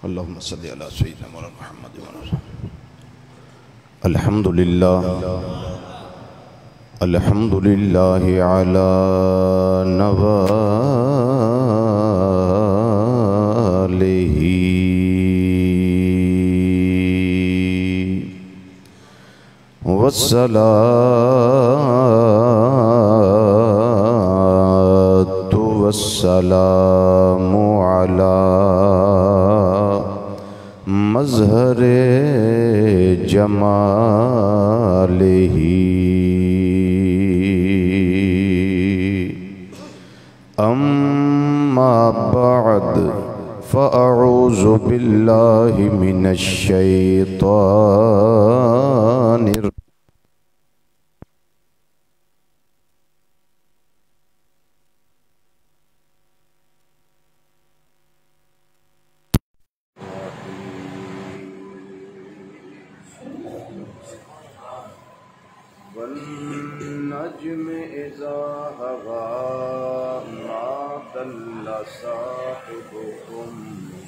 अल्लाहुम्मा सल्लि अला सय्यिदिना मौलाना मुहम्मद व अला अल्हम्दुलिल्लाह अल्हम्दुलिल्लाहि अला नवालिही वस्सलातु वस्सलामु अला मज़हरे जमालिही अम्मा बअद फ़अऊज़ु बिल्लाहि मिनश शैतानिर वन्नज्मि इज़ा हवा मा दल्ला साहिबुकुम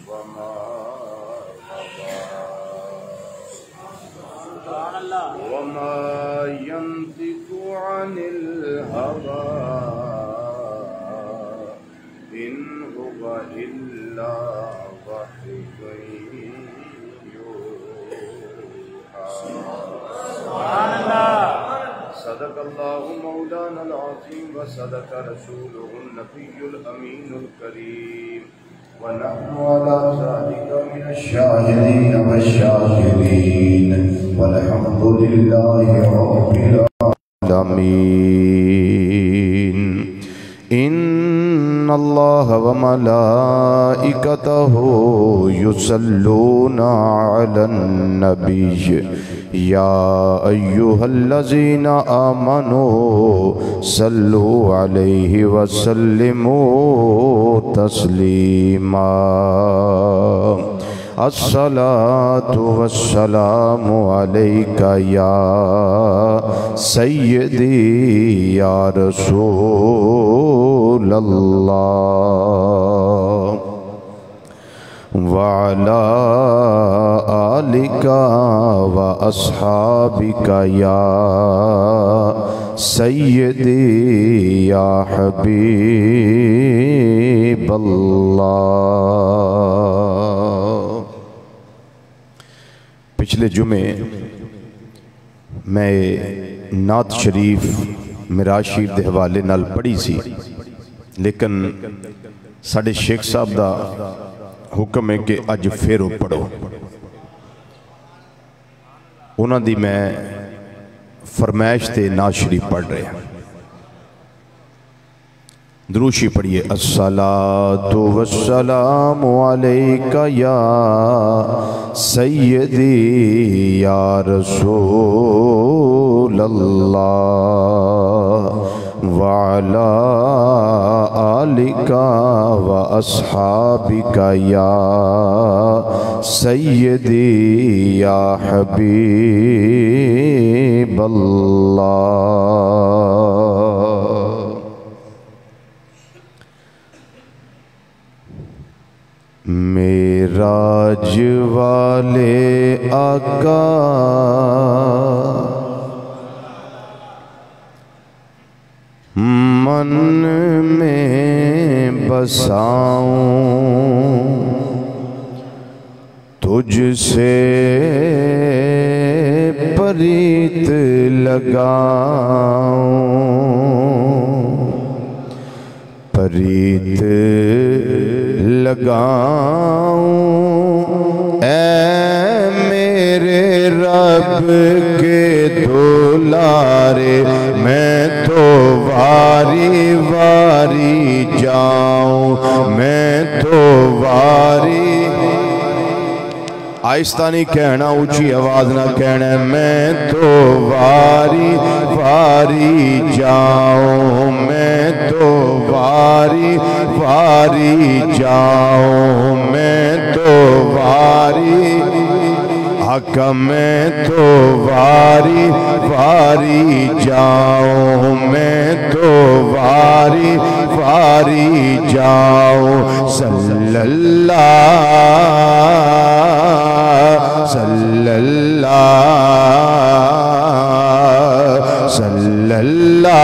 वमा गवा वमा यंतिकु अनिल हवा इन हुवा इल्ला वह्युन यूहा। सदक़ल्लाहु मौलाना अज़ीम व सदक़ रसूलुहुन नबियुल अमीनुल करीम व नहनु अला ज़ालिका मिनश शाहिदीन व शाकिरीन वल्हम्दुलिल्लाहि रब्बिल आलमीन। इन्नल्लाह व मलाइकतहु युसल्लूना अलन नबिय्य या अय्युहल्लज़ीना आमनू सल्लु अलैहि वसल्लिमू तस्लीमा। अस्सलातु वस्सलामु अलैका या सय्यदी या रसूलल्लाह वअला आलिका व अस्हाबिका या सय्यदी या हबीबल्लाह। पिछले जुमे मैं नात शरीफ मिराज शरीफ के हवाले नाल पढ़ी सी, लेकिन साडे शेख साहब का हुक्म है कि अज फिर पढ़ो। उन्हों दी मैं फरमाइश ते नात शरीफ पढ़ रहा। दुरूशी पढ़िए। अस्सलातु वस्सलामु अलैका या सय्यदी या रसूलल्लाह वअला आलिका व अस्हाबिका या सय्यदी या हबीबल्लाह। मेराज वाले आका मन में बसाऊं, तुझसे प्रीत लगाऊं, प्रीत लगाऊं ऐ मेरे रब के दुलारे। मैं तो वारी वारी जाऊं, मैं तो वारी, आहिस्ता नहीं कहना, ऊंची आवाज ना कहना। मैं तो वारी वारी जाऊं, मैं तो वारी वारी जाऊं, मैं तो वारी। आका मैं तो वारी वारी जाऊं, मैं तो वारी वारी जाऊं। सल्लल्लाहु सल्लल्लाहु सल्लल्लाहु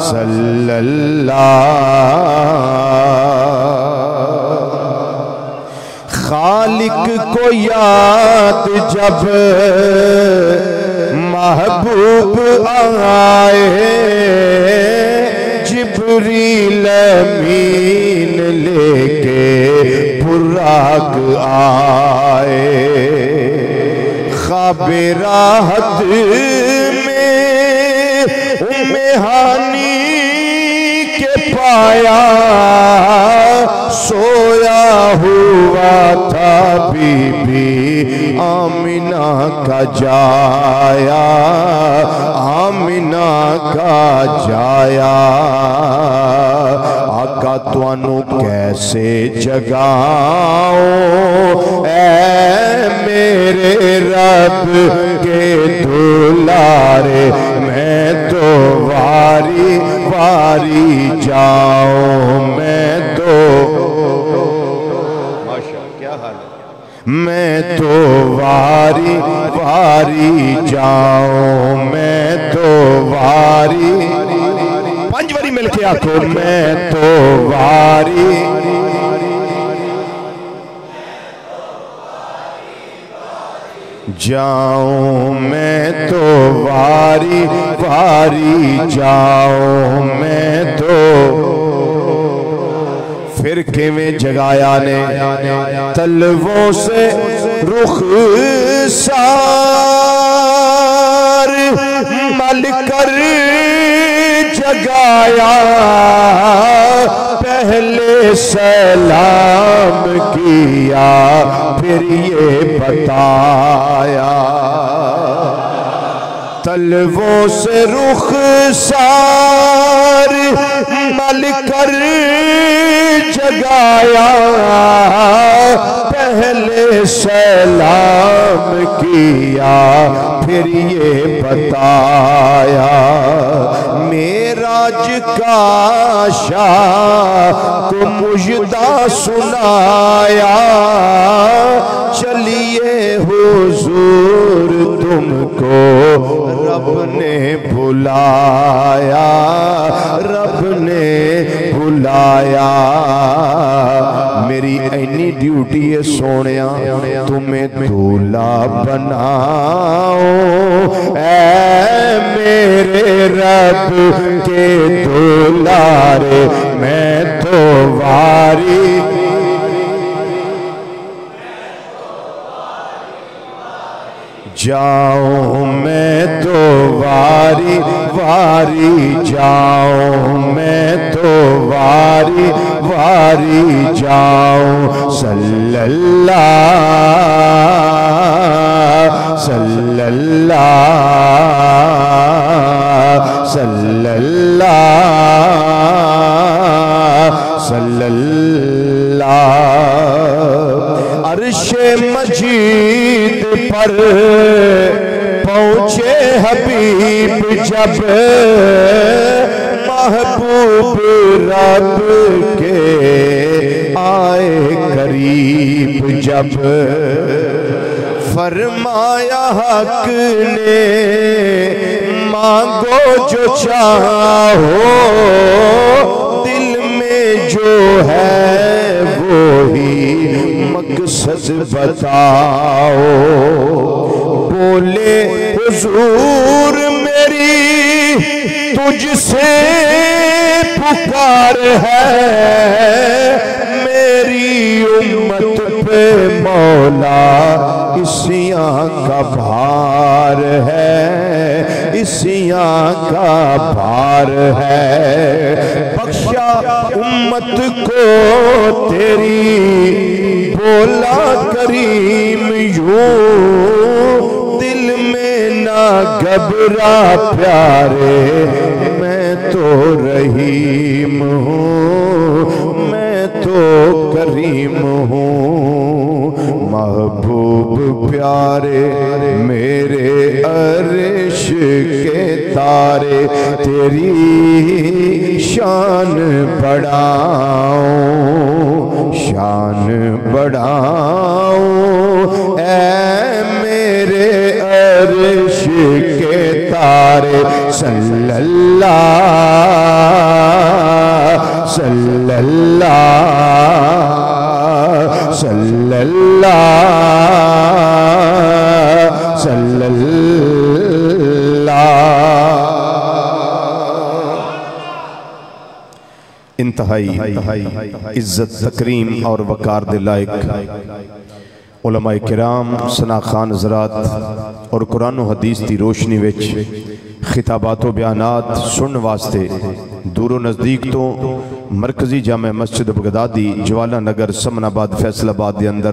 सल्लल्लाहु। खालिक को याद जब महबूब आए, जिब्रील अमीन लेके बुराक आए। ख्वाबे राहत में उम्मे हानी के पाया, सोया हुआ था बीबी आमिना का जाया, आमिना का जाया। आका तुआनू कैसे जगाऊं ऐ मेरे रब के दुलारे, मैं तो वारी वारी जाऊं, मैं तो क्या हाल है, मैं तो वारी वारी जाऊं, मैं तो वारी। पांच बारी मिलके आखो, मैं तो वारी जाऊं, मैं तो वारी वारी जाऊं, मैं तो। फिर किवें जगाया ने तलवों से रुख सार मल कर जगाया, पहले सलाम किया फिर ये बताया। तलवों से रुख सार मल कर जगाया, पहले सलाम किया फिर ये बताया। मेराज का शाह को मुजदा सुनाया, चलिए हुजूर तुमको रब ने बुलाया, रब ने बुलाया। मेरी ऐनी ड्यूटी है सोनिया, तुम्हें दूल्हा बनाओ ऐ मेरे रब के दुलारे, मैं तो वारी जाऊं, मैं तो वारी वारी जाऊं, मैं तो वारी वारी जाऊं। सल्लल्लाहु सल्लल्लाहु सल्लल्लाहु सल्लल्लाहु। अर्शे मजीद पर पहुँचे हबीब जब, महबूब रब के आए करीब जब। फरमाया हक ने मांगो जो चाहो, दिल में जो है वो ही मकसद बताओ। बोले हुजूर मेरी तुझसे पुकार है, मेरी उम्मत पे मौला इसियां का भार है, इसियां का भार है। बख्शा उम्मत को तेरी बोला करीम यूं, दिल में ना घबरा प्यारे, मैं तो रहीम हूँ, मैं तो करीम हूँ, महबूब प्यारे मेरे अर्श के तारे, तेरी शान बढ़ाऊं, शान बढ़ाऊं, ऐ मेरे अर्श के तारे। सल्लल्लाहु सल्लल्लाहु सल्लल्लाहु सल्लल्लाहु। इंतहाई इज्जत तकरीम और वकार दे लायक उलमाए किराम, सना खान हज़रात और कुरान व हदीस की रोशनी विच खिताबात व बयानात सुनने वास्ते दूरों नज़दीक तो मरकजी जामे मस्जिद बगदादी जवाला नगर समनाबाद फैसलाबाद के अंदर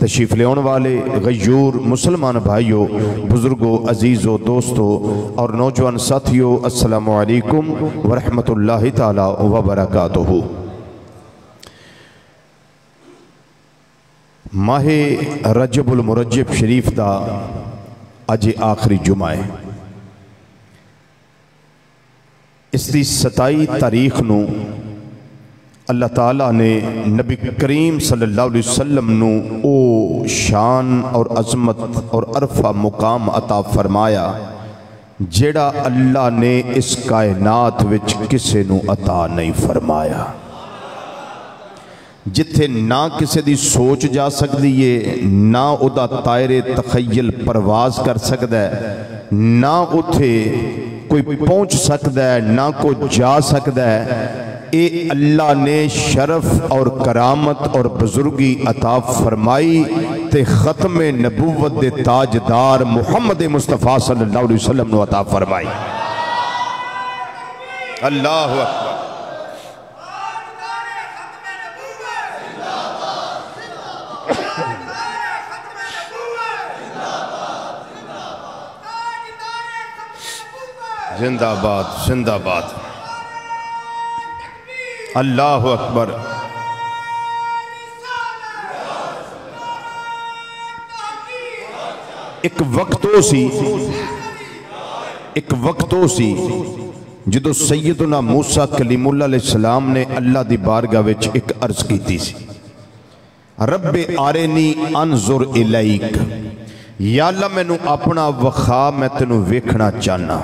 तशरीफ ले वाले गयूर मुसलमान भाइयों, बुजुर्गों, अजीज़ों, दोस्तों और नौजवान साथियों, अस्सलामु अलैकुम वरहमतुल्लाहि ताला व बरकातुहू। माहे रजबुल मुरज्जब शरीफ का अज आखिरी जुमा है। इसकी 27 तारीख नू अल्लाह ताला ने नबी करीम सल्लल्लाहु अलैहि वसल्लम नू ओ शान और अजमत और अरफा मुकाम अता फरमाया जेड़ा अल्लाह ने इस कायनात विच किसे नू अता नहीं फरमाया। जिथे ना किसी की सोच जा सकती है, ना उदा तायरे तखय्युल परवाज कर सकता है, ना उथे कोई पहुंच सकता है, ना कोई जा सकता है। ये अल्लाह ने शरफ और करामत और बुजुर्गी अता फरमाई ते खत्म नबूवत दे ताजदार मुहम्मद मुस्तफ़ा सल्लल्लाहु अलैहि वसल्लम नू अता फरमाई। अल्लाहु अकबर। जिंदाबाद जिंदाबाद। अल्लाह अकबर। एक वक्त सी जो सैयदना मूसा कलीमुल्लाह अलैहिस्सलाम ने अल्लाह दी बारगाह विच एक अर्ज की सी, रब्बे आरेनी अनजुर इलैक, या अल्लाह मैनू अपना वखा, मैं तेनू वेखना चाहना,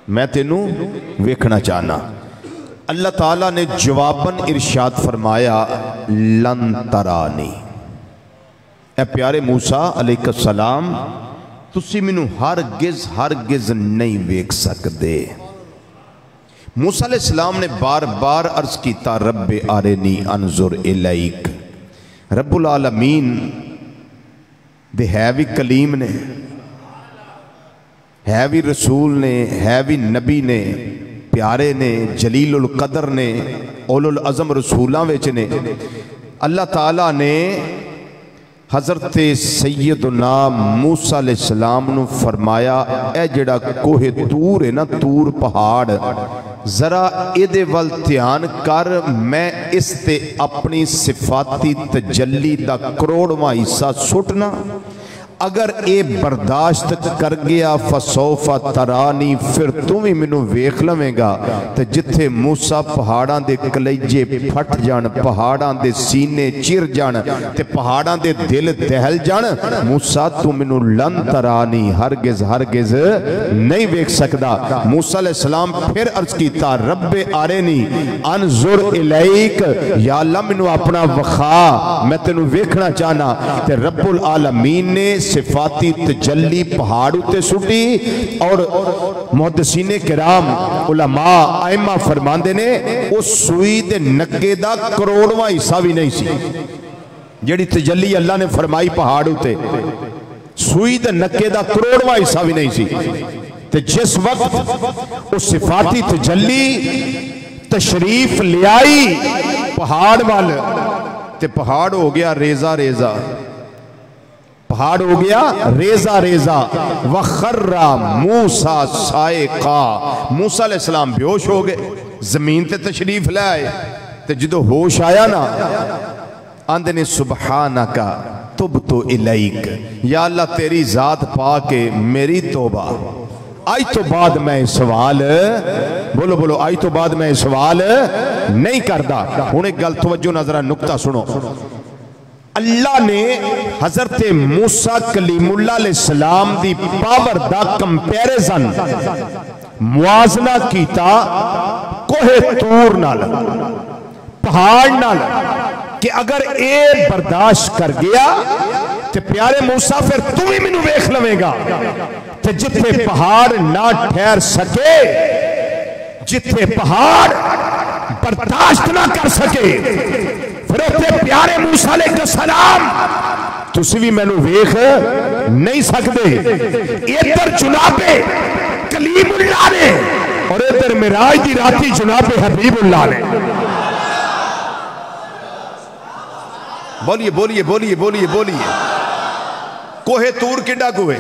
मैं तेनू वेखना चाहना। अल्लाह ताला ने जवाबन इरशाद फरमाया लन तरानी, ए प्यारे मूसा अलैहिस्सलाम, तुसी मैनू हरगिज नहीं वेख सकते। मूसा अलैहिस्सलाम ने बार बार अर्ज किया रब्बे आरेनी अनजुर इलैक। रब्बुल आलमीन दे है भी कलीम ने, है भी रसूल ने, है भी नबी ने, प्यारे ने, जलीलुल कदर ने, औलुल अज़म रसूलां विच ने। अल्लाह ताला ने हज़रत सैयदना मूसा अलैहिस्सलाम नू फरमाया ए जेड़ा कोहे तूर है ना, तूर पहाड़, जरा इहदे वल ध्यान कर, मैं इस ते अपनी सिफाती तजल्ली दा करोड़वां हिस्सा सुटना। अगर ये बर्दाश्त कर गया फसौफा तरानी, फिर तू भी मैनू वेख लवेगा। तो जिथे मूसा पहाड़ां दे कलेजे फट जान, पहाड़ां दे सीने चिर जान, ते पहाड़ां दे दिल दहल जान, मूसा तू मैनू लन तरानी, हरगिज हरगिज नहीं वेख सकदा। मूसा अलैहिस्सलाम फिर अर्ज कीता रब्बे आरेनी अनजुर इलैक, या अल्लाह मैनू अपना वखा, मैं तेनू वेखना चाहना। ते रब्बुल आलमीन ने सिफाती तजल्ली पहाड़ उत्ते सुटी और मुहद्दिसीने किराम उलमा आइमा फरमांदे ने उस सुई दे नक्के दा करोड़वां हिस्सा भी नहीं सी जेड़ी तजल्ली अल्लाह ने फरमाई पहाड़ उत्ते, सुई दे नक्के दा करोड़वां हिस्सा भी नहीं सी। ते जिस वक्त उस सिफाती तजल्ली तशरीफ ले आई पहाड़ वाल, ते पहाड़ हो गया रेजा रेजा, पहाड़ हो गया रेजा रेजा। वखर्रा मूसा साइका, मूसा अलैहिस्सलाम बेहोश हो गए, जमीन ते तशरीफ ले आए। ते जो होश आया ना, आंदे ने सुबहानका तुबतु इलैक, या अल्लाह तेरी जात पा के मेरी तौबा, आज तो बाद मैं सवाल, बोलो बोलो, आज तो बाद मैं सवाल नहीं करता। हुण एक गल तवज्जो नजरा नुक्ता सुनो। अल्लाह ने हजरत मूसा कलीमुल्लाह अलैहिस्सलाम दी पावर दा कंपैरिजन मुआजना कीता कोहे तूर नाल, पहाड़ नाल, कि अगर ए बर्दाश्त कर गया तो प्यारे मूसा फिर तू भी मैनू वेख लवेगा। ते जिथे पहाड़ ना ठहर सके, जिथे पहाड़ बर्दाश्त ना कर सके, फिर उत्थे प्यारे मूसा अलैहिस्सलाम तुसी भी मैनू वेख नहीं सकते। इधर जुनाबे कलीमुल्लाह ने और इधर मिराज दी राती जुनाबे हबीबुल्लाह ने। बोलिए बोलिए बोलिए बोलिए बोलिए। कोहे तूर किड्डा कुए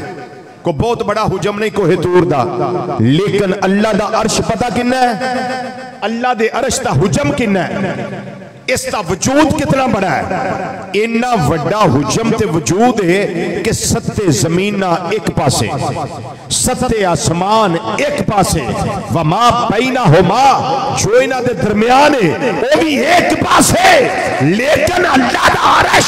को बहुत बड़ा हुजम नहीं कोहे तूर दा, लेकिन अल्लाह दा अर्श पता किन्ना है? अल्लाह दे अर्श दा हुजम किन्ना है? इसका वजूद कितना बड़ा है? इन्ना वड्डा हुजम ते वजूद है कि सत्ते जमीना एक पासे, सत्ते आसमान एक पासे, वमा बैनहुमा जो इन्हां दे दरमियान है वो भी एक पासे। लेकिन अल्लाह दा अर्श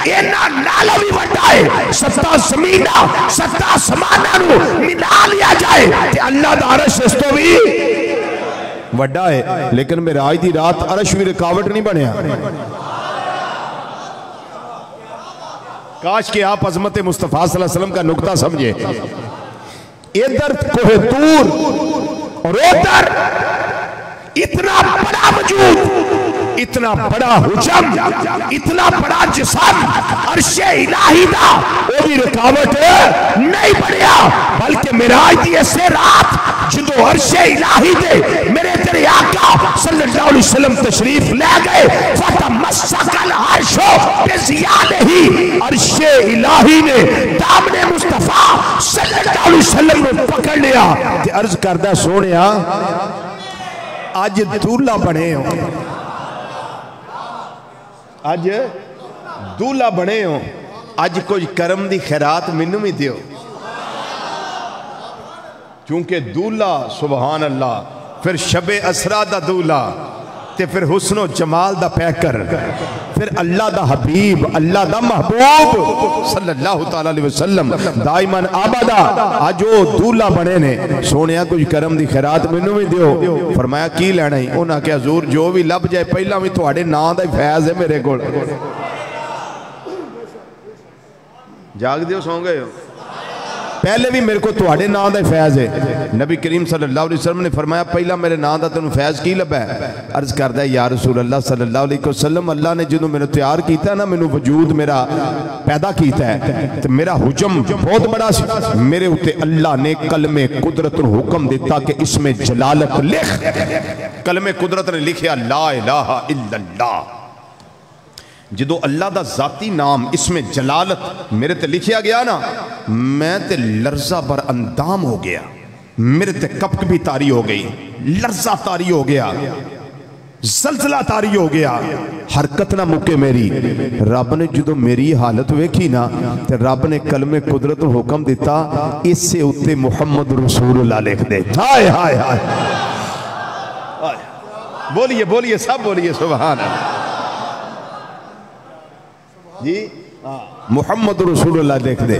इन्ना नाल भी वड्डा है, सत्ता जमीना सत्ता आसमाना नू मिला लिया जाए ते अल्लाह दा अर्श इस तो भी वड्डा है। लेकिन मिराज दी रात अर्श भी रुकावट नहीं बनया। काश के आप अजमत मुस्तफा सल्लल्लाहु अलैहि वसल्लम का नुक्ता समझे। इधर कोहे तूर और उधर इतना बड़ा वजूद, इतना बड़ा हुजम, इतना बड़ा जिस्म अर्शे इलाही दा वो भी रुकावट नहीं बनया। बल्कि मिराज दी ऐसे रात जो अर्शे इलाही दे मेरे तेरे आका सल्लल्लाहु अलैहि वसल्लम तशरीफ ले गए, फतमस्सकल अर्शो बिज़ियालिही, अर्शे इलाही ने दामने मुस्तफा सल्लल्लाहु अलैहि वसल्लम को पकड़ लिया ते अर्ज करदा सोनिया अज दूल्हा बने हो, अज दूल्हा बने हो, अज कुछ करम दी खैरात मैनू भी दियो। क्योंकि दूल्हा सुबहान अल्लाह, फिर शबे असरा दा दूल्हा, ते फिर हुस्नो जमाल दा पैकर, फिर अल्लाह दा हबीब, अल्लाह दा महबूब सल्लल्लाहु तआला अलैहि वसल्लम दाइमन आबदा आज वो दूल्हा बने ने। सोनिया कुछ करम दी खैरात मैनू भी दियो। फरमाया की लेना ही? उन्हें आख्या हजूर जो भी लभ जाए, पहला भी तुहाडे नाम दा फैज है मेरे कोल। जाग दियो, सौ गए हो? पहले भी मेरे को तुहाडे नाम दा फैज है। नबी करीम सल्लल्लाहु अलैहि वसल्लम ने फरमाया पहला मेरे नाम दा तेनू फैज की लभा है? अर्ज करदा या रसूल अल्लाह सल्लल्लाहु अलैहि वसल्लम, अल्लाह ने जो मैनू तैयार किया ना, मैनू वजूद मेरा पैदा किया है, तो मेरा हुजम बहुत बड़ा सी। मेरे उत्ते अल्लाह ने कलमे कुदरत नू हुक्म दिता कि इसमें जलालत लिख। कलमे कुदरत ने लिखिया ला इलाहा इल्लल्लाह। जो अल्लाह दा जाती नाम इसमें जलालत मेरे ते लिखिया गया ना, मैं ते लर्जा बर अंदाम हो गया, मेरे ते कपक भी तारी हो गई, लर्जा तारी हो गया, जलजला तारी हो गया, हरकत ना मुके मेरी। रब ने जो मेरी हालत वेखी ना, ते रब ने कलमे कुदरत हुक्म दिता इससे उत्ते मुहम्मद रसूलुल्लाह लिख दे। हाय हाय हाय, बोलिए बोलिए सब बोलिए सुभान अल्लाह जी। मुहम्मद रसूलुल्लाह देख दे।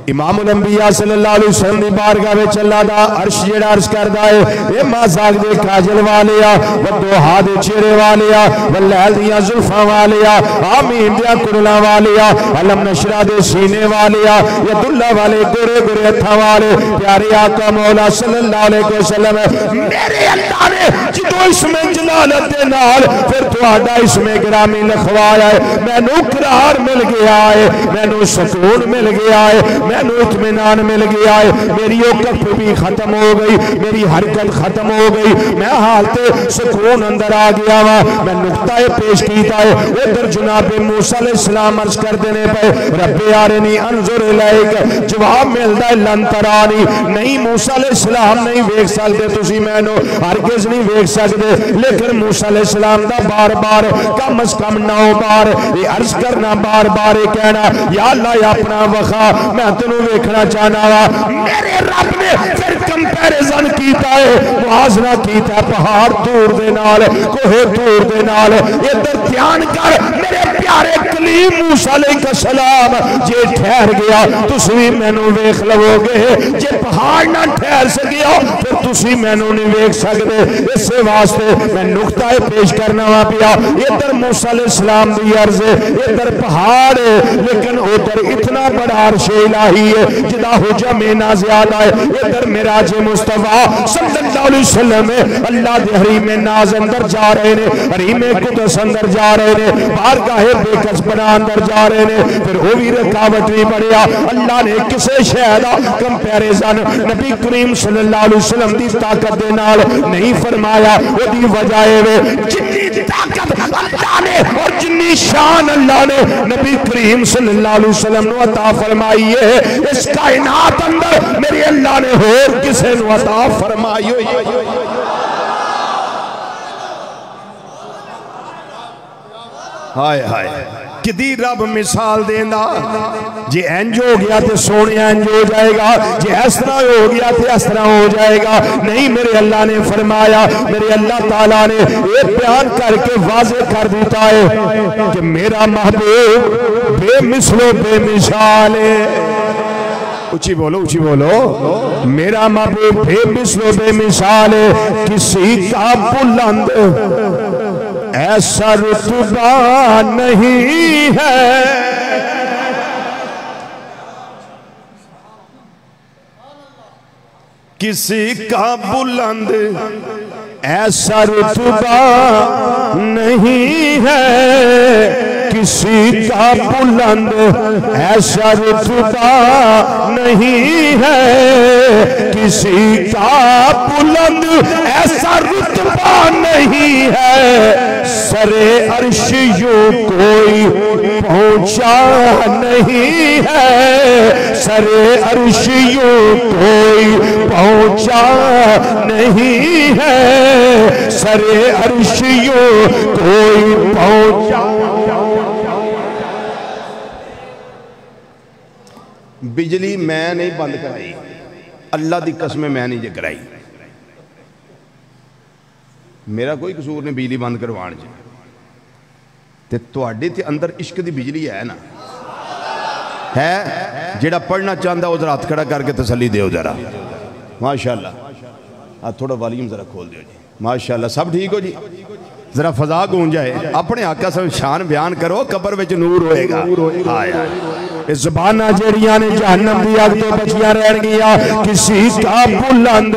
इमामुल अंबिया सल्लल्लाहु अलैहि वसल्लम दी बारगाह विच अल्लाह दा अर्श जेड़ा अर्ज करदा है, ए माज़ाक दे काजल वालिया, व दोहा दे चेहरे वालिया, व लैल दियां जुल्फां वालिया, आमीन दियां कुरलां वालिया, अलम नशरा दे सीने वालिया, यदुल्ला वाले गोरे गोरे हत्थां वाले प्यारे आका मौला सल्लल्लाहु अलैहि वसल्लम, मेरे अल्लाह ने जो इसमें जलालत दे नाल फिर तुहाडा इसमें गिरामी लिखवाया है, मैनू करार मिल गया है। मैनू सुकून मिल गया है, मैनू इत्मीनान मिल गया है, मेरी औकत भी खत्म हो गई, मेरी हरकत खत्म हो गई, मैं हालत सुकून अंदर आ गया वा। मैं नुक्ता पेश किया है। उधर जनाब मूसा अलैहिस्सलाम अर्ज करते ने पे रब्बे आरिनी अंजुर इलैक, जवाब मिलता है लन तरानी, नहीं मूसा अलैहिस्सलाम नहीं वेख सकते तुसी मैनू, हरगिज़ नहीं वेख सकते। लेकिन मूसा अलैहिस्सलाम दा बार बार कम अज कम 9 बार ये अर्ज करना, बार बार ये कहना या अल्लाह अपना वखा, मैं तेनू वेखना चाहना वा। मेरे रब ने फिर कंपैरिजन कीता है, मुआवजा कीता पहाड़ दूर दे नाल, कोहे दूर दे नाल। इधर ध्यान कर मेरे प्यारे कलीम मूसा अलैहिस्सलाम, जे ठहर गया तुसी भी मैनू वेख लवोगे, जे पहाड़ ना ठहर सकिया फिर तुसी मैनू नहीं वेख सकते। इस वास्ते मैं नुक्ता पेश करना वा पिया। इधर मूसा अलैहिस्सलाम दी अर्ज, इधर पहाड़, लेकिन उधर इतना बड़ा अर्श इलाही है जिदा हुजम ना ज्यादा है। इधर मिराज मुस्तफा सल्लल्लाहु अलैहि वसल्लम अल्लाह दे हरीम नाज अंदर जा रहे ने, हरीम कुदस अंदर जा रहे ने, बारगाहे बेकस बना अंदर जा रहे ने। फिर वो भी रुकावट नहीं बढ़िया। अल्लाह ने किसी शय दा कंपैरिजन नबी करीम सल्लल्लाहु अलैहि वसल्लम दी ताकत दे नाल नहीं फरमाया। ओदी वजह है जितनी ताकत अल्लाह ने और जितनी शान अल्लाह ने नबी करीम सल्लल्लाहु अलैहि वसल्लम नु अता फरमाई है, इस कायनात अंदर मेरे अल्लाह ने होर किसे नु अता फरमाई हुई। हाय हाय किदी रब मिसाल देना, जे इंज हो गया तो सोने इंज हो जाएगा, जे इस तरह हो गया तो इस तरह हो जाएगा। नहीं, मेरे अल्लाह ने फरमाया, मेरे अल्लाह ताला ने ये बयान करके वाज़े कर देता है कि मेरा महबूब बेमिसलो बेमिसाल है। ऊंची बोलो, ऊंची बोलो। मेरा महबूब बेमिसलो बेमिसाल है, किसी का बुलंद ऐसा रुतबा नहीं है। किसी का बुलंद ऐसा रुतबा नहीं है, किसी का बुलंद ऐसा रुतबा नहीं है, किसी का बुलंद ऐसा रुतबा नहीं है। सरे अर्श यूं कोई पहुंचा नहीं है, सरे अर्श यूं कोई पहुंचा नहीं है, सरे अर्श यूं कोई पहुंचा। बिजली मैं नहीं बंद कराई, अल्लाह की कसम मैं नहीं जे कराई, मेरा कोई कसूर नहीं बिजली बंद करवाने च। ते तुहाडे ते अंदर इश्क की बिजली है ना, है। जेड़ा पढ़ना चाहता उधर हाथ खड़ा करके तसल्ली दो जरा। माशाअल्लाह, थोड़ा वॉल्यूम जरा खोल दो जी। माशाअल्लाह, सब ठीक हो जी? जरा फजा गूंज जाए, अपने आका सब शान बयान करो, कब्र में नूर होएगा। ज़बाना जड़ियां ने जहन्नम की अग तो बचियां रह गया। किसी का बुलंद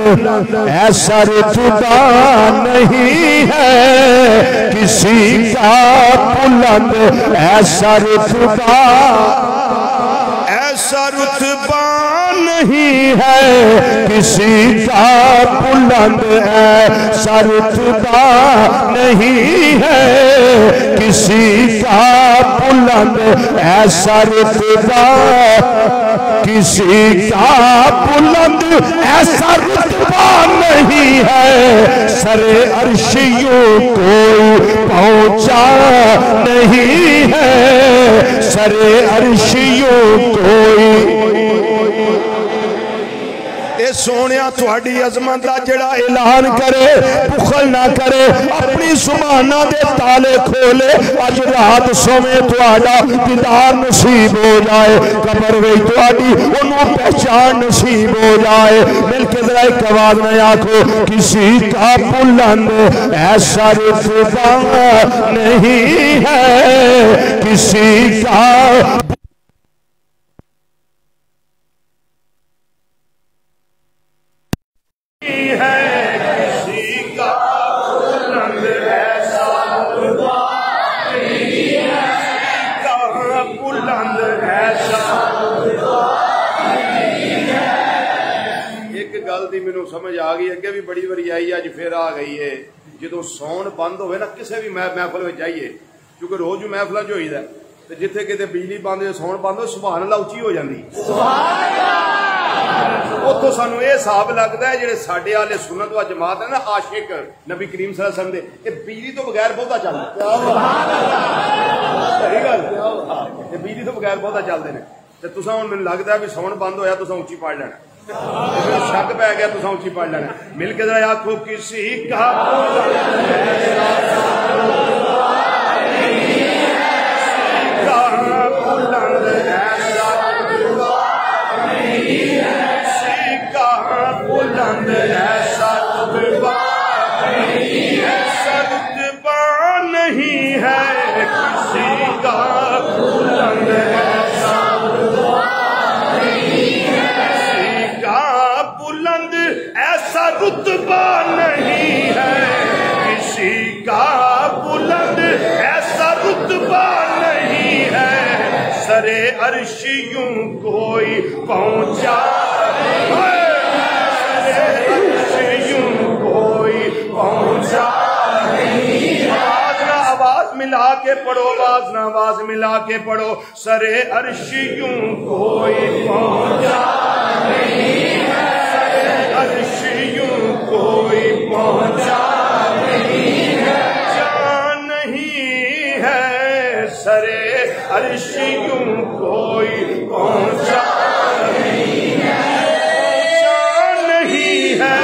ऐसा रुतबा नहीं है, किसी का बुलंद ऐसा रुतबा, ऐसा रुतबा नहीं है, किसी का बुलंद ऐसा रुतबा नहीं है, किसी का बुलंद ऐसा रुतबा, किसी का बुलंद ऐसा रुतबा नहीं है। सरे अर्श यूं कोई पहुंचा नहीं है, सरे अर्श यूं कोई। सोने थोड़ी अजमत का जड़ा ऐलान करे, बुखल ना करे, अपनी सुबाना दे ताले खोले। अज रात सोवे थोड़ा दीदार नसीब हो जाए, कब्र में थोड़ी उन्होंने पहचान नसीब हो जाए। मिलके जरा एक आवाज में आखो, किसी का बुलंद ऐसा रुतबा नहीं है, किसी का बुलंद है की मैनू समझ आ गई, अगे भी बड़ी बारी आई, अज फिर आ गई है। जो सौन बंद हो ना किसी भी महफिल में जाइए, क्योंकि रोज महफिलों च होईदा, तो जिथे किते बिजली बंद हो सौन बंद हो सुभान अल्लाह उची हो जाती। उतो सानू ये हिसाब लगता है जेडे साडे आले सुन्नत व जमात है ना आशिक नबी करीम सल्लल्लाहु अलैहि वसल्लम दे, ये बिजली तो बगैर बहुता चलदा। सही गल, ये बिजली तो बगैर बहुता चलते हैं। तो तुसा हुण मैनूं लगदा है भी सौन बंद होया तुसा उची पढ़ लेना, शक पै गया तुसा उची पढ़ लेना। मिल के जरा आखो किसी का बुलंद ऐसा रुतबा नहीं है, किसी का बुलंद ऐसा रुतबा नहीं है, किसी का बुलंद ऐसा रुतबा नहीं है, किसी का बुलंद ऐसा रुतबा नहीं है, सरे अर्श यूं कोई पहुंचा पहुंचा नहीं। आवाज मिला के पढ़ो, आवाज ना आवाज मिला के पढ़ो, सरे अर्श यूं कोई पहुंचा नहीं है, सरे अर्श यूं कोई पहुंचा नहीं है, जान नहीं है, सरे अर्श यूं कोई पहुंचा नहीं है, जान नहीं है।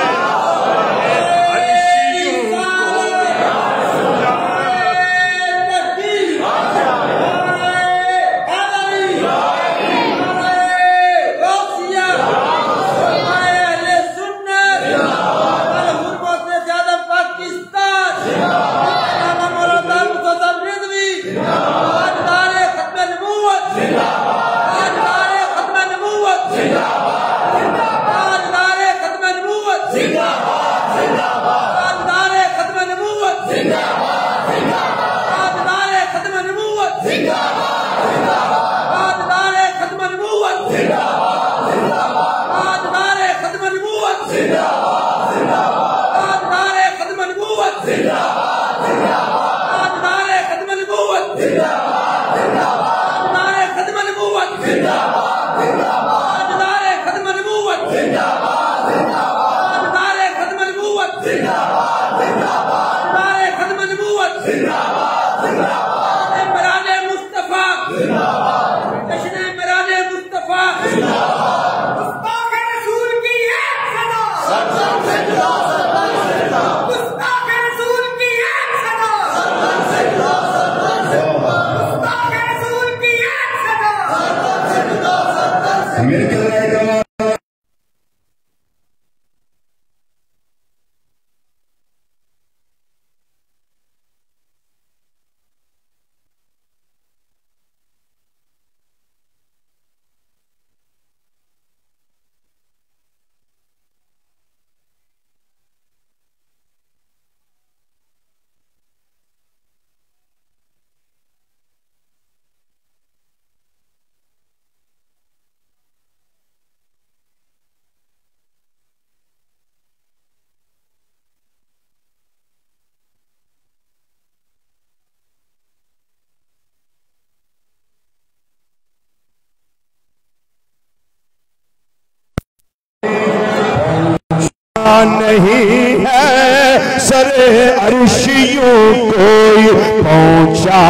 नहीं है, सरे अर्शियों कोई पहुंचा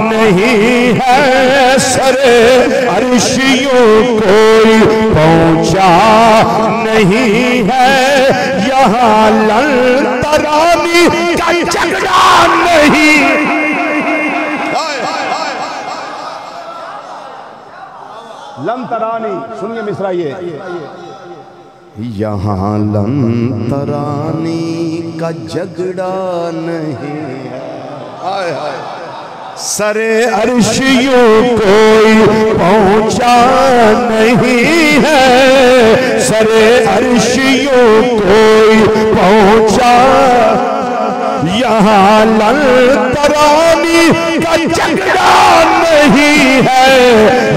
नहीं है, सरे अर्शियों कोई पहुंचा नहीं है, यहाँ लंतरानी का झगड़ा नहीं। लंतरानी सुनिए मिसरा ये, यहाँ लंतरानी का झगड़ा नहीं है, सरे अर्शियों कोई पहुंचा नहीं है, सरे अर्शियों कोई पहुंचा, यहाँ लंतरानी का झगड़ा नहीं है,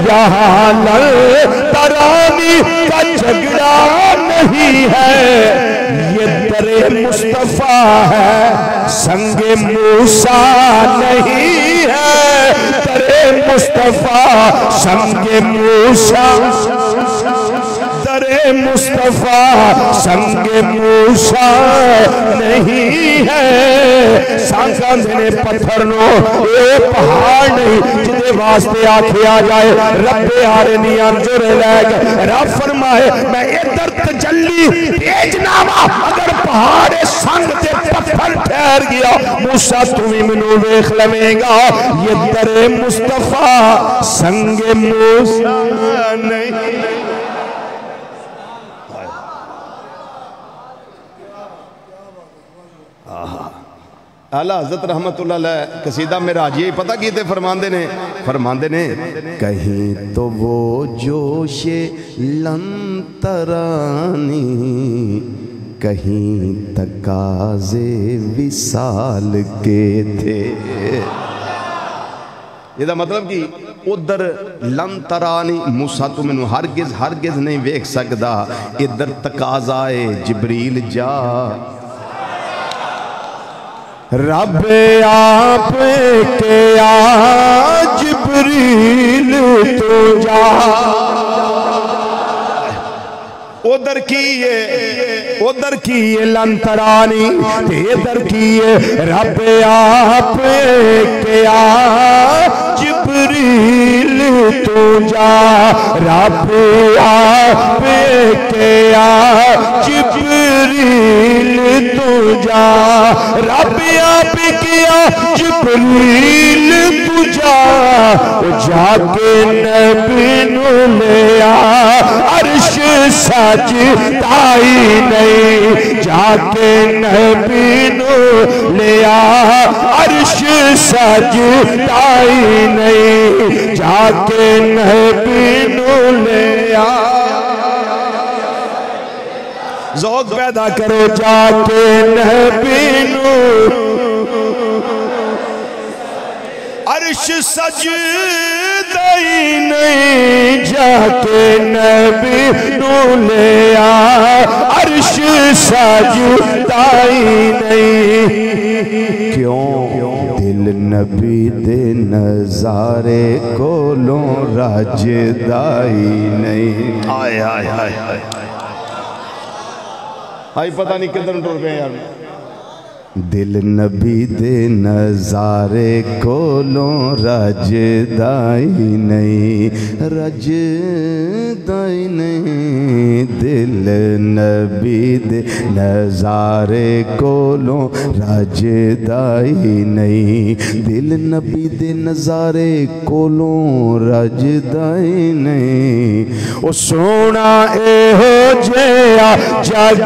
यहाँ लंतरानी का झगड़ा नहीं नहीं है, ये दरे मुस्तफा है, संगे मूसा नहीं है। दरे मुस्तफा संगे मूसा, दरे मुस्तफा संगे मूसा नहीं है। सांगा ने पत्थर नो ये पहाड़ नहीं जिदे वास्ते आखिया जाए रब्बे आरनी अंजुर लैग। रब फरमाए मैं इधर तजल्ली भेजना वा, अगर पहाड़ संग ते पत्थर ठहर गया मूसा तू भी मैनू वेख लवेगा। ये दरे मुस्तफा संगे मूसा नहीं। आला हज़रत रहमतुल्लाह अलैह कसीदा मेराजिए पता की फरमांदे ने कहीं तो वो जोशे लंतरानी, कहीं तकाज़े विसाल के थे। ਇਹਦਾ मतलब कि उधर लंतरानी मूसा तू मैनू हरगिज नहीं वेख सकदा, इधर तकाज़ा है जिबरील जा। रब आप के आ जिबरील तो जा। उधर की है लंतरानी, इधर की है रब आप के आ जिबरील तो जा। रब आप के आ जिबरील तो जा। रब आप के आ जिबरील तू जा। जाके नबी नू ले आ अर्श सजदाई नहीं। जाके नबी नू ले आ अर्श सजदाई नहीं। जाके नबी नू ले आ। ज़ौक़ पैदा करो जाके नबी नू अर्श सजदाई नहीं। जाके नबी नू ले आ अर्श सजदाई नहीं। क्यों दिल नबी दे नजारे कोलों राजदाई नहीं। आय आय आय आय आई पता नहीं किधर टुर गए यार। दिल नबी दे नजारे कोलों रजदाई नहीं। रजदाई नहीं। दिल नबी दे नजारे कोलों रजदाई नहीं। दिल नबी दे नजारे कोलों रजदाई नहीं। ओ सोना एहो जिहा जग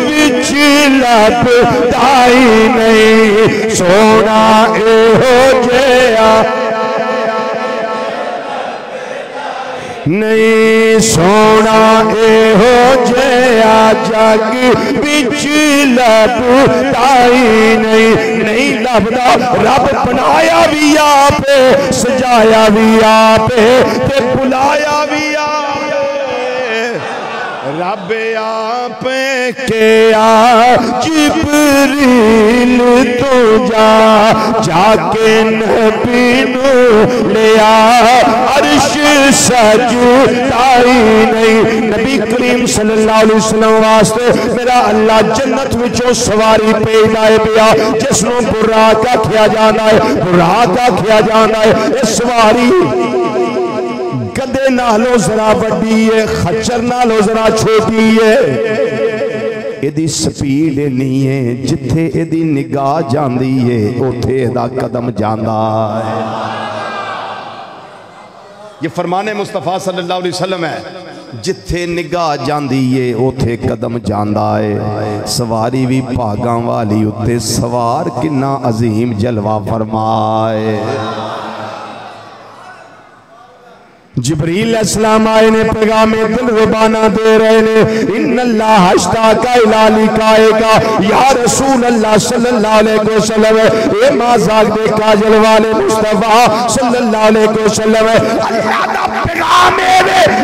विच लभदाई नहीं। सोना एहो जिहा नहीं। सोना एहो जिहा जग विच लभदाई नहीं। नहीं लभदा रब बनाया भी आपे, सजाया भी आपे ते बुलाया भी आपे। रब आप के आ जिबरील तो जा। जाके नबी नू ले आ अर्श सजदाई नहीं। नबी करीम सल्लल्लाहु अलैहि वसल्लम वास्ते मेरा अल्लाह जन्नत विचों सवारी भेजदा पिया जिसनों बुराक आखिया जाता है। बुराक आखिया जाता है। इस सवारी गधे नालों जरा वड्डी है, खच्चर नालों जरा छोटी है। इहदी स्पीड नहीं है, जिथे इहदी निगाह जांदी है उथे इहदा कदम जांदा है। ये फरमाने मुस्तफ़ा सल्लल्लाहु अलैहि वसल्लम है, जिथे निगाह जांदी है उथे कदम जांदा है। सवारी भी भागां वाली उत्ते सवार किन्ना अजीम जलवा फरमाए। जिब्रील अलैहिस्सलाम आए ने पैगामे दिल रुबाना दे रहे ने। इन्नल्लाह अश्ताका इला लिकाएका या रसूल अल्लाह सल्लल्लाहु अलैहि वसल्लम। ए माज़ाक दे काजल वाले मुस्तफा सल्लल्लाहु अलैहि वसल्लम। अल्लाह दा पैगाम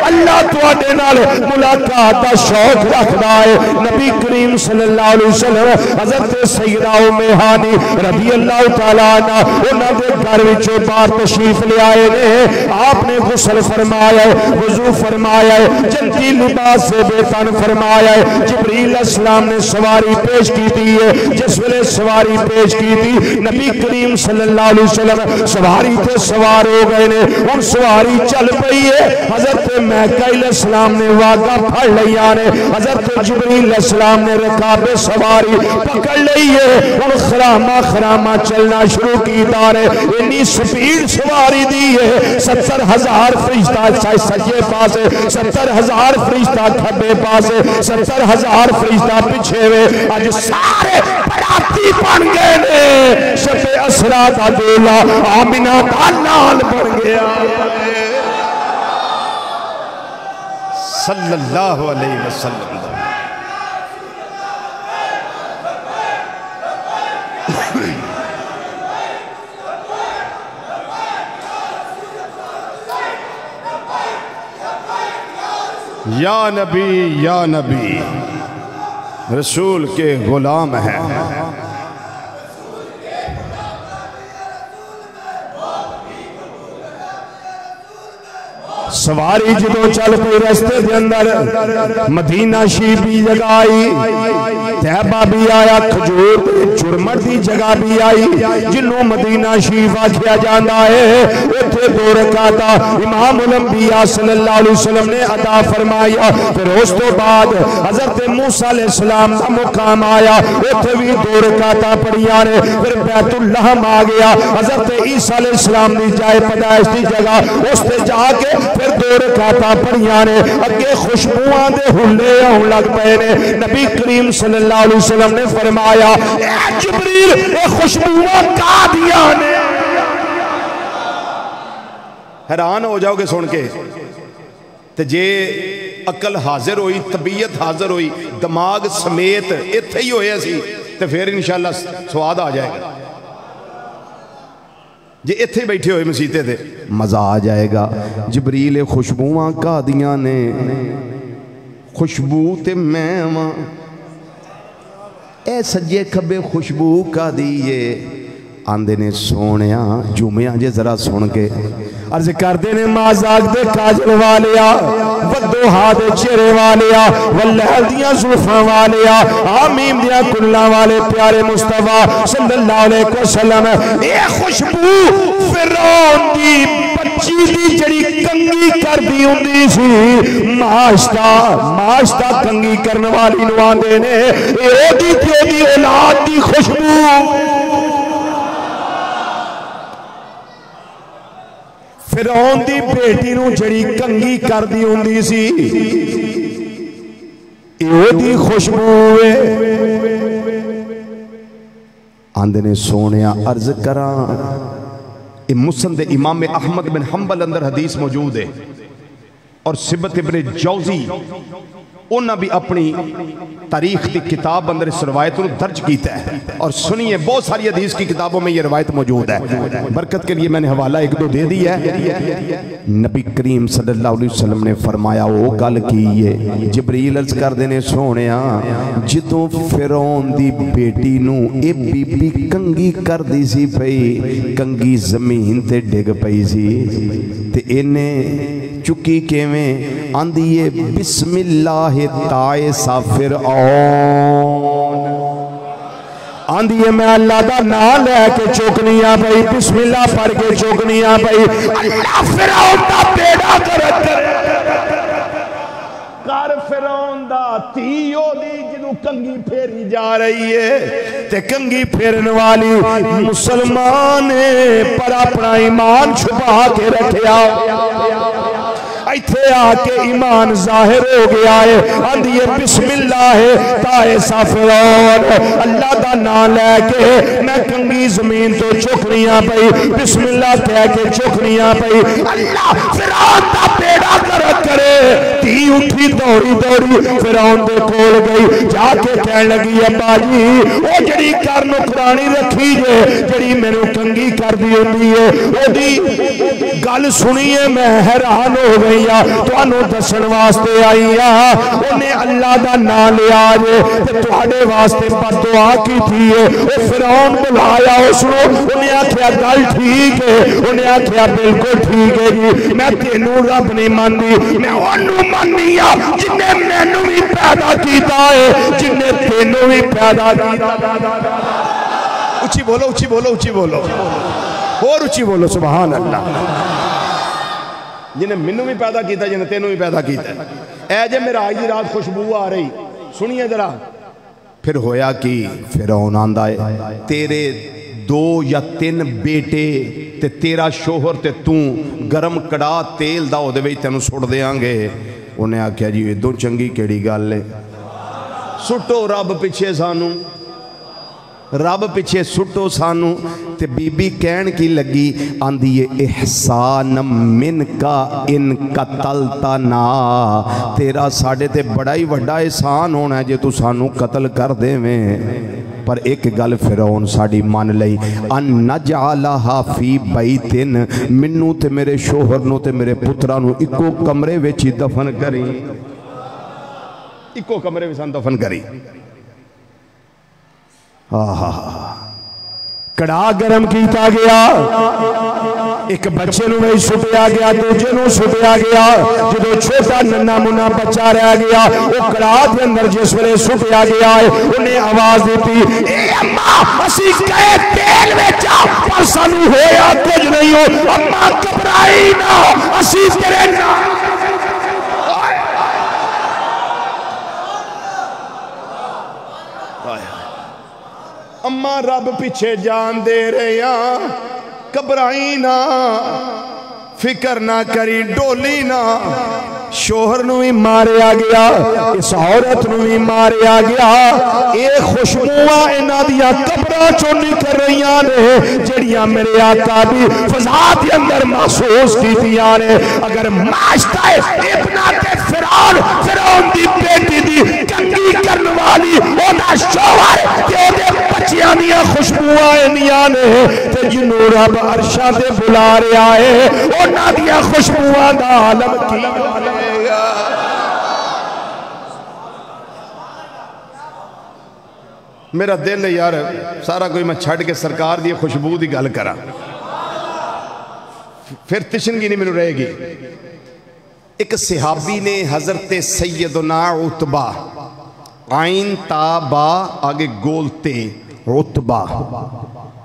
अल्लाह तुहाडे नाल मुलाकात दा शौक रखदा है। नबी करीम सल्लल्लाहु अलैहि वसल्लम हज़रत सैयदा उम्मे हानी रज़ी अल्लाह तआला अन्हा उन्हां दे घर विचों बाहर तशरीफ ले आए ने। आपने गुस्ल फरमाया, वजू फरमाया, जन्नती लिबास से बेतन फरमाया। जिब्रील अस्सलाम ने सवारी पेश की थी है। जिस वेले सवारी पेश की थी नबी करीम सल्लल्लाहु अलैहि वसल्लम सवारी ते सवार हो गए ने। हुण सवारी चल पई है। हज़रत मैकाइल अस्सलाम ने वागा फड़ लिया ने। हज़रत जिब्रील अस्सलाम ने रकाबे सवारी पकड़ ली है। हुण खरामा खरामा चलना शुरू कीता ने। इन्नी स्पीड सवारी दी है। 70,000 फरिश्ता सज्जे पासे, 70,000 फरिश्ता खब्बे पासे, 70,000 फरिश्ता पिछे वे। अज सारे बराती बन गए ने। शबे असरा दा दूल्हा आमिना दा नाल बन गया सल्लल्लाहु अलैहि वसल्लम। या नबी रसूल के गुलाम हैं। सवारी जो चल पई रस्ते के अंदर मदीना शरीफ की जगह आई, तैयबा भी आया, खजूर चुरमट की जगह भी आई जिन्हों मदीना शरीफ आखिया जाता है। उत्थे 2 रकाता इमाम उल अंबिया सल्लल्लाहु अलैहि वसल्लम ने अदा फरमाया। फिर उस तो बाद हजरत मूसा अलैहिस्सलाम का मुकाम आया, उत्थे भी 2 रकाता पढ़िया ने। फिर बैतुल्लाहम आ गया, हजरत ईसा अलैहिस्सलाम की जाए पैदाइश की जगह, उस ते जाके फिर 2 रकाता पढ़िया ने। अगे खुशबुआं दे हुल्ले आउण लग पे ने। नबी करीम सल्लल्लाहु अलैहि वसल्लम ने फरमाया, ए जिब्रील ए खुशबुआं कादियां ने। हैरान हो जाओगे सुन के। ते जे अकल हाजिर हुई, तबीयत हाजिर हुई, दिमाग समेत इत्थे ही होए सी ते फिर इंशाअल्लाह स्वाद आ जाएगा। जे इत्थे बैठे हुए मसीते ते मजा आ जाएगा। जिब्रील खुशबुआं कादियां ने, खुशबू ते मैं वां, ए सज्जे खब्बे खुशबू कादी है। आंदे ने सोनिया जुमिया जे जरा सुन के अर्ज करते ने माजाक दे काजल वालिया, वद्दो हाथ चेहरे वालिया, वल्लैल दियां जुल्फां वालिया, आमीम दियां कुल्लां वाले प्यारे मुस्तफा सल्लल्लाहु अलैहि वसल्लम। ए खुशबू फिरौन दी बच्ची दी जड़ी कंगी करदी हुंदी सी, माशता कंगी करने वाली नु आंदे ने ए ओदी औलाद दी खुशबू। फिरौन दी बेटी नूं जड़ी कंगी करदी हुंदी सी, ओदी खुशबू है। आंदे ने सोनिया अर्ज करा, मुसनद इमाम अहमद बिन हंबल अंदर हदीस मौजूद है और सिबत इब्ने जौजी उन्हें भी अपनी तारीख की किताब अंदर इस रवायत को दर्ज किया है। और सुनिए, बहुत सारी हदीस की किताबों में ये रवायत मौजूद है। बरकत के लिए मैंने हवाला 1-2 दे दिया है। नबी करीम सल्लल्लाहु अलैहि वसल्लम ने फरमाया, वो गल की है जिब्रील अर्ज करदे ने सोनिया, जिदों फिरौन दी बेटी नूं ए बीबी कंगी करदी सी पई, कंगी जमीन ते डिग पई सी ते इन्ने चुकी किवें, आंदी है बिस्मिल्लाह ताए साफिर आंदी है मैं अल्लाह का नाम लैके चुकनिया पई, बिस्मिल्लाह पढ़ के चुकनिया पई। अल्लाह फिरौन दा बेड़ा गर्क करे कर फिरौन दा धी ओदी जिन्हों कंगी फेरी जा रही है ते कंगी फेरन वाली मुसलमान पर अपना ईमान छुपा के रखिया। इत्थे आके ईमान जाहिर हो गया है। आंदी है बिस्मिल्लाह ताए साफिरौन, अल्लाह का नाम लैके मैं कंगी जमीन तो चुकनिया पई, बिस्मिल्लाह कह के चुकनिया पई। अल्लाह फिरौन दा बेड़ा गर्क करे, धी उठी दौड़ी दौड़ी फिरौन दे कोल गई, जाके कह लगी अब्बा जी वो जड़ी घर नुकरानी रखी जे जड़ी मैनू कंगी करदी हुंदी है ओदी गल सुनिए मैं हैरान हो गई आ, तुहानू दसण वास्ते आई आ। उन्हें अल्लाह दा नाम लिया जे ते तुहाडे वास्ते बददुआ कीती है। ओ फिरौन बुलाया उसनू, उन्हें आख्या गल ठीक है, उन्हें आख्या बिल्कुल ठीक है जी, मैं तेनू रब नहीं मानदी, मैं ओनू माननी आ जिन्हें मैनू भी पैदा किया है, जिन्हें तेनू भी पैदा किया। उच्ची बोलो उच्ची बोलो उच्ची बोलो और उच्ची बोलो सुभान अल्लाह। जिन्हें मैनू भी पैदा किया, जिन्हें तेनू भी पैदा किया। ऐ जे मेरा आज की रात खुशबू आ रही, सुनिए जरा। फिर होया कि फिरौन आंदा है तेरे 2 या 3 बेटे ते तेरा शोहर ते तू गरम कड़ा तेल दा ओदे विच तैनूं सुट देंगे। उन्हें आख्या जी इदों चंगी केड़ी गल है, सुटो रब पिछे सानू, रब पिछे सुटो सानू। ते बीबी कहन की लगी, आंदी है एहसान मिन का इन कतलता ना, तेरा साडे ते बड़ा ही वड्डा एहसान होना है जे तू सानू कतल कर देवें। पर एक गल फिरौन साड़ी मन लई, अन नजअलहा फी बैतिन, मिन्नू ते मेरे शोहर नू ते मेरे पुत्रा नू इको कमरे विच ही दफन करी, इको कमरे विच दफन करी। कड़ा गरम किया गया, एक बच्चे नूं सुटिया गया, दूजे नूं सुटिया गया, जो छोटा नन्ना मुन्ना बच्चा रह गया वो कड़ा के अंदर जिस वेले सुटिया गया है उन्हें आवाज दी, ए अम्मा असीं गए तेल विच पर सानू होया कुछ नहीं हो, अम्मा घबराई ना असीं तेरे नाल। अम्मा रब पिछे जान दे रहे हैं, घबराई ना, फिकर ना करी, डोली ना। शोहर नूं भी मारिया गया, इस औरत नूं भी मारिया गया। ये खुशबुआं इन्हां दियां कब्रां चों निकल रहीआं ने जिहड़ियां मेरे आका दी फ़ज़ा दे अंदर महसूस कीतियां ने। अगर माशता इब्ने फिरौन, फिरौन दी बेटी दी कंगी करन वाली ओदा शोहर ते ओदे बच्चियां दियां खुशबुआं इन्नियां ने ते जिन्नू रब अरशां ते बुला रहा है उन्हां दियां खुशबुआं दा आलम की। मेरा दिल है यार सारा कोई मैं छड़ के सरकार दी खुशबू की गल करा, फिर तिशनगी नहीं मैनू रहेगी। एक सहाबी ने हजरत सैयदना उतबा, आइन ताबा आगे गोलते उतबा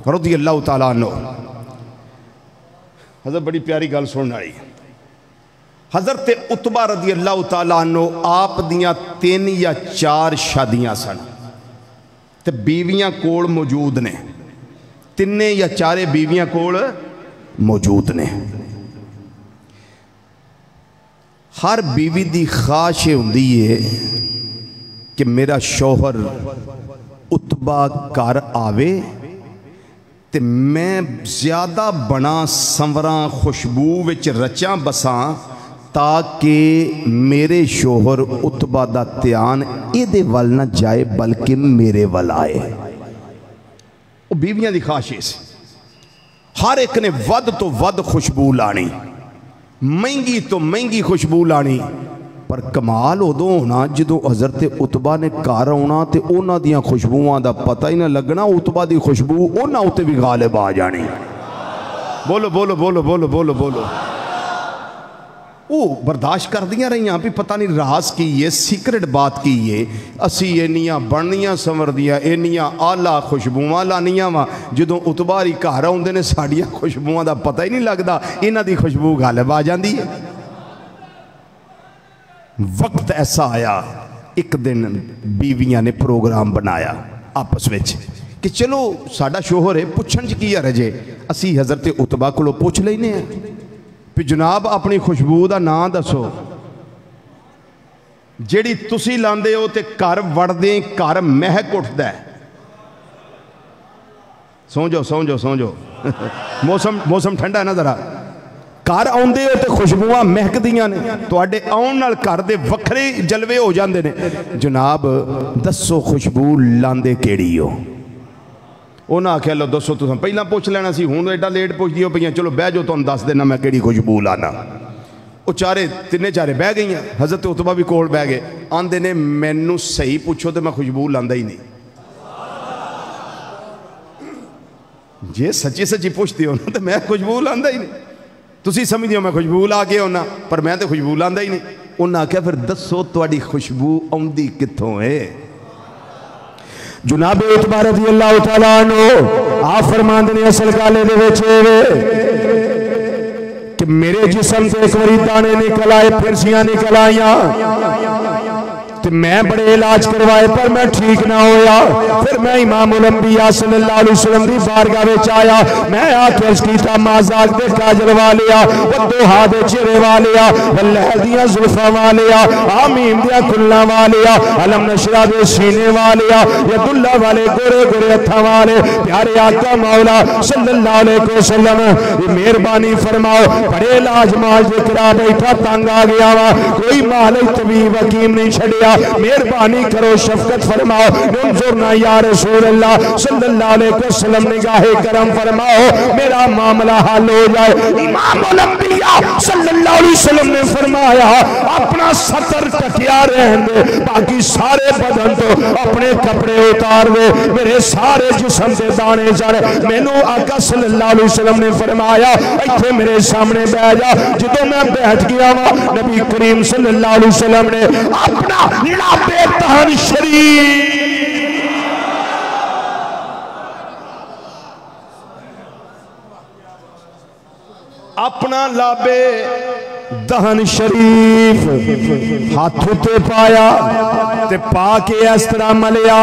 रज़ी अल्लाह तआला अन्हु, हजरत बड़ी प्यारी गल सुनने आई। हजरत उतबा रज़ी अल्लाह तआला अन्हु आप दियां 3 या 4 शादियां सन ते बीवियां कोल मौजूद ने, 3 या 4 बीवियां कोल मौजूद ने। हर बीवी दी ख्वाहिश हुंदी है कि मेरा शौहर उतबा घर आवे ते मैं ज्यादा बना संवरा खुशबू विच रचा बसा ताकि मेरे शोहर उतबा दा ध्यान इहदे वल ना जाए बल्कि मेरे वल आए। वो बीवियां दी ख्वाहिश हर एक ने वध तो वध खुशबू लानी, महंगी तो महंगी खुशबू लानी। पर कमाल उदों होना जो हजरत उतबा ने घर आना तो उन्हां दियां खुशबुआं दा पता ही ना लगना, उतबा दी खुशबू उन्हां उत्ते भी गालिब आ जानी। बोलो बोलो बोलो बोलो बोलो बोलो। वो बर्दाश्त कर दियां रही भी पता नहीं राज की है, सीक्रेट बात की है। असी इन्नियां बननियां संवरदियां इन्नियां आला खुशबुआं लानियां वा, जो उतबारी घर आउंदे ने साडियां खुशबुआं दा पता ही नहीं लगता, इन्हां दी खुशबू गालिब आ जाती है। वक्त ऐसा आया एक दिन बीवियां ने प्रोग्राम बनाया आपस में कि चलो साडा शोहर है, पुछण च की हरज है, असी हजरत उतबा कोलों पुछ लैने भी जनाब अपनी खुशबू का नाम दसो जिहड़ी तुसी लांदे हो ते घर वड़दे घर महक उठदा है। सौ जाओ सौ जाओ सौ जाओ मौसम ठंडा है ना जरा, घर आउंदे हो तो खुशबुआं महकदियां ने, तुहाडे आउण नाल घर दे वखरे जलवे हो जांदे ने। जनाब दसो खुशबू लांदे केड़ी हो? उन्हें आख्या लो दसो, तुम पहला पूछ लेना सी, हुण एडा लेट पुछदी हो पईयां, चलो बह जाओ तुहानूं दस देना मैं केड़ी खुशबू लाना। वो चारे तिन्ने चारे बह गई। हज़रत उतबा भी कोल बह गए। आंदे ने मैनू सही पूछो तो मैं खुशबू लांदा ही नहीं। जे सच्ची सच्ची पूछते हो ना तो मैं खुशबू लांदा ही नहीं। तुसी समझदे हो मैं खुशबू ला के आना, पर मैं तो खुशबू लांदा ही नहीं। उन्हें आख्या फिर दसो तुहाडी खुशबू आउंदी कित्थों है? जनाब उतबा रज़ी अल्लाह तआला अन्हु आप फरमांदे ने असल गल दे विच कि मेरे जिस्म से एक बारी दाने निकल आए, फिरसियां निकल आईयां, तो मैं बड़े इलाज करवाए पर मैं ठीक ना होया। फिर मैं इमामुल अंबिया सल्लल्लाहु अलैहि वसल्लम की बारगाह विच आया। मैं आके अर्ज़ कीता माज़ाक दे काजल वालिया, वो दोहा दे चेहरे वालिया, लहर दियां जुल्फां वालिया, आमीन दियां कुल्लां वालिया, अलम नशरा दे सीने वालिया, यदुल्ला वाले गोरे गोरे हत्थां वाले प्यारे आका मौला सल्लल्लाहु अलैहि वसल्लम मेहरबानी फरमाओ। बड़े इलाज माल जे करा बैठा, तंग आ गया वा, कोई माल तबीब हकीम नहीं छड़िया। मेहरबानी करो, शफकत फरमाओ, मंजूरना या रसूल अल्लाह सल्लल्लाहु अलैहि वसल्लम निगाहे करम फरमाओ, मेरा मामला हल हो जाए। इमामुल अंबिया सल्लल्लाहु अलैहि वसल्लम ने फरमाया अपना सतर टकिया रहने दे, बाकी सारे बदन तो अपने कपड़े उतार दे, मेरे सारे जिस्म से दाने चढ़। मैनू आका सल्लल्लाहु अलैहि वसल्लम ने फरमाया इत्थे मेरे सामने बह जा। जो मैं बैठ गया वा, नबी करीम सल्लल्लाहु अलैहि वसल्लम ने अपना लाबे दहन शरीफ अपना लाबे दहन शरीफ हाथ ते पाया ते पाके इस तरह मलिया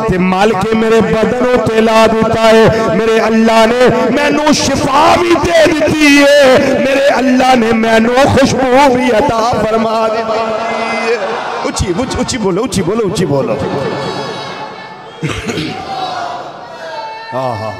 ते मल के मेरे बदन उत्ते ला दिता है। मेरे अल्लाह ने मैनू शिफा भी दे दी है, मेरे अल्लाह ने मैनू खुशबू भी अता फरमा दी है। उची उची बोलो, उची बोलो, उची बोलो। हाँ हाँ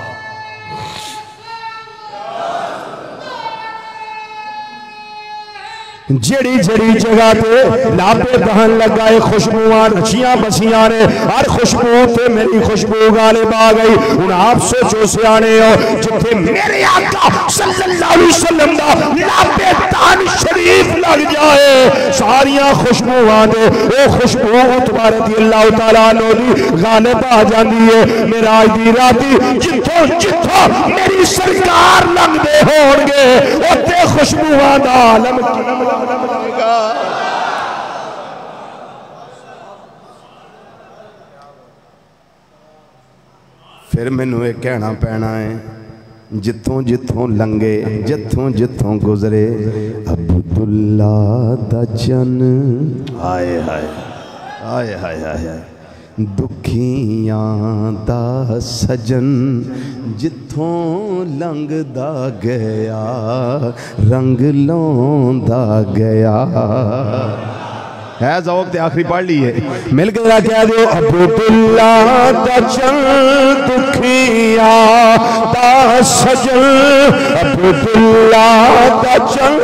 जड़ी जड़ी जगह पे लाबे दहन लगाए खुशबुआं रचियां बसियां ने, हर खुशबू ते मेरी खुशबू गालिब आ गई। हुण आप सोचो सियाने हो, जिथे मेरे आका सल्लल्लाहु अलैहि वसल्लम दा लाबे दहन शरीफ लग जाए, सारियां खुशबुआं दे ओ खुशबू उतबा रज़ियल्लाहु तआला अन्हु दी गालिब आ जांदी है। मेराज दी राती जिथों जिथों मेरी सरकार लंघदे होणगे उत्थे खुशबुआं दा आलम फिर मैनू ये कहना पैना है जिथों जिथों लंघे, जिथों जिथों गुजरे, अब्दुल्ला दा चन हाय हाय हाय हाय हाय, दुखियां दा सजन जिथों लंघदा गया, रंग लौंदा गया। है ज़ौक़ ते आखिरी पढ़ ली है, मिल के जरा कह दो अब्दुल्ला दा चन दुखिया दा सजन, अब्दुल्ला दा चन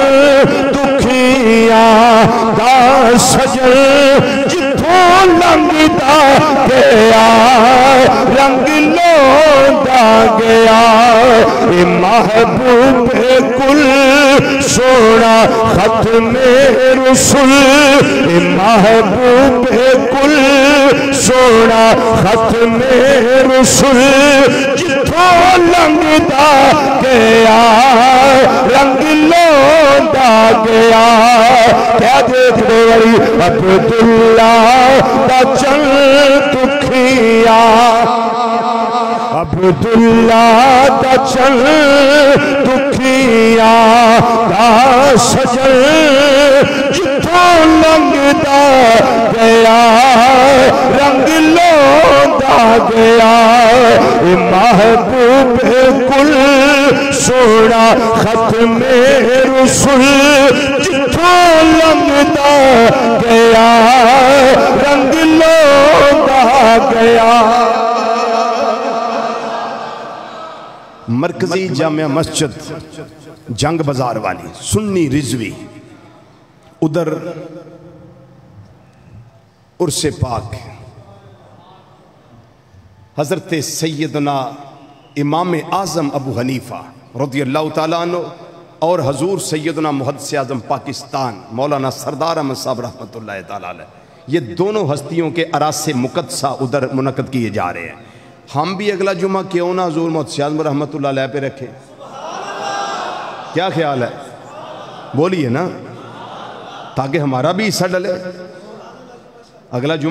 दुखिया दा सजन, जिथों लंघदा गया रंग लौंदा गया। ए महबूब कुल सोना खत्मे रसूल, ए महबूब कुल सोना खत्मे रसूल, जिथों लंघदा गया रंग लौंदा गया। क्या देख दो बड़ी अब्दुल्ला दा चल दुखिया, अब्दुल्ला दा चल दुखिया दा सजन, जिथों लंघदा गया रंग लौंदा गया। महबूब कुल सोना खत्मे रसूल, जिथों लंघदा गया रंग लौंदा गया। मरकजी जामिया मस्जिद जंग बाजार वाली सुन्नी रिजवी, उधर उर्से पाक हजरत सैयदना इमाम आज़म अबू हनीफा रज़ियल्लाहु ताला अन्हु और हजूर सैयदना मुहद्दिस आज़म पाकिस्तान मौलाना सरदार अहमद साहब रहमतुल्लाह ताला अलैह, ये दोनों हस्तियों के अरासे मुक़द्दसा उधर मुनक़द किए जा रहे हैं। हम भी अगला जुमा क्यों ना हजूर मुहद्दिस आज़म रहमतुल्लाह अलैह पे रखें? क्या ख्याल है? बोलिए ना, ताकि हमारा भी हिस्सा डले। अगला जुमा